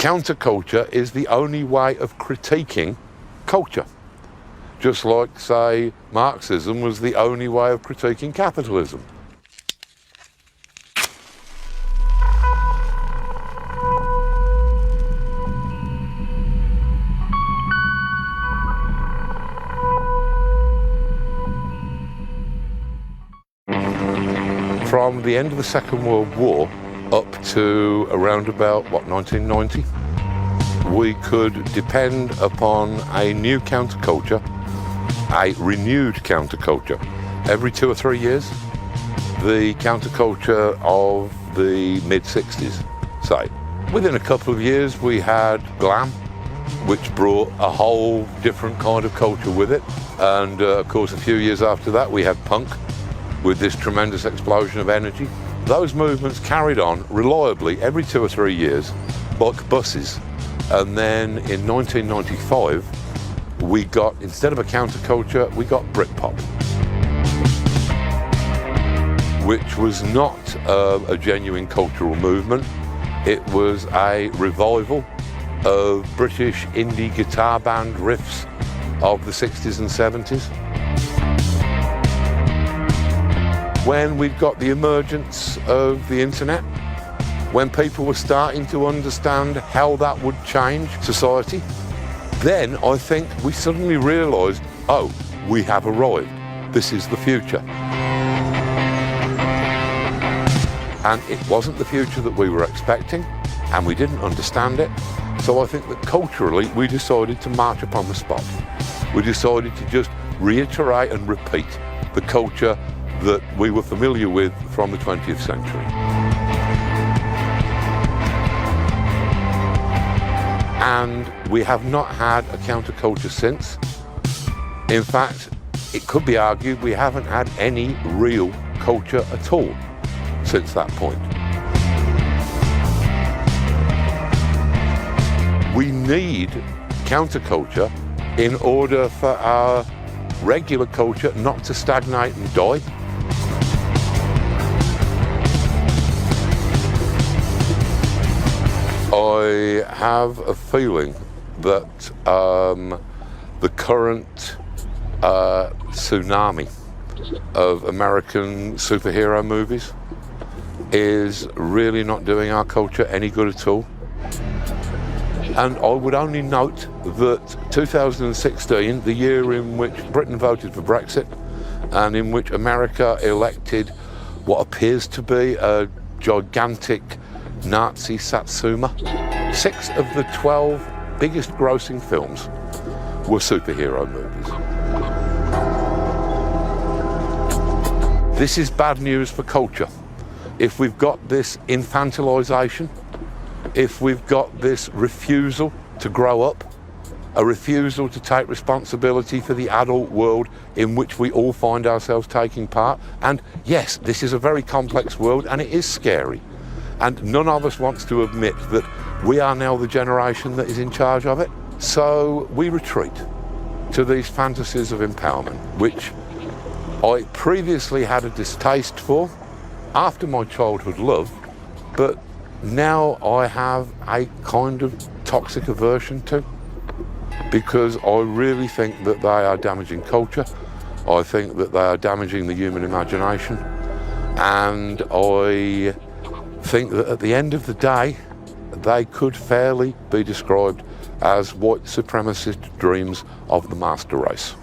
Counterculture is the only way of critiquing culture. Just like, say, Marxism was the only way of critiquing capitalism. From the end of the Second World War up to around about, 1990, we could depend upon a new counterculture, a renewed counterculture. Every 2 or 3 years, the counterculture of the mid-60s, say. Within a couple of years, we had glam, which brought a whole different kind of culture with it. And of course, a few years after that, we had punk, with this tremendous explosion of energy. Those movements carried on reliably every 2 or 3 years, like buses. And then in 1995, we got, instead of a counterculture, we got Britpop, which was not a genuine cultural movement. It was a revival of British indie guitar band riffs of the 60s and 70s. When we've got the emergence of the internet, when people were starting to understand how that would change society, then I think we suddenly realised, oh, we have arrived. This is the future. And it wasn't the future that we were expecting, and we didn't understand it. So I think that culturally, we decided to march upon the spot. We decided to just reiterate and repeat the culture that we were familiar with from the 20th century. And we have not had a counterculture since. In fact, it could be argued we haven't had any real culture at all since that point. We need counterculture in order for our regular culture not to stagnate and die. I have a feeling that the current tsunami of American superhero movies is really not doing our culture any good at all. And I would only note that 2016, the year in which Britain voted for Brexit and in which America elected what appears to be a gigantic Nazi Satsuma, 6 of the 12 biggest grossing films were superhero movies. This is bad news for culture. If we've got this infantilization, if we've got this refusal to grow up, a refusal to take responsibility for the adult world in which we all find ourselves taking part, and yes, this is a very complex world and it is scary. And none of us wants to admit that we are now the generation that is in charge of it. So we retreat to these fantasies of empowerment, which I previously had a distaste for after my childhood love, but now I have a kind of toxic aversion to, because I really think that they are damaging culture. I think that they are damaging the human imagination, and I think that at the end of the day, they could fairly be described as white supremacist dreams of the master race.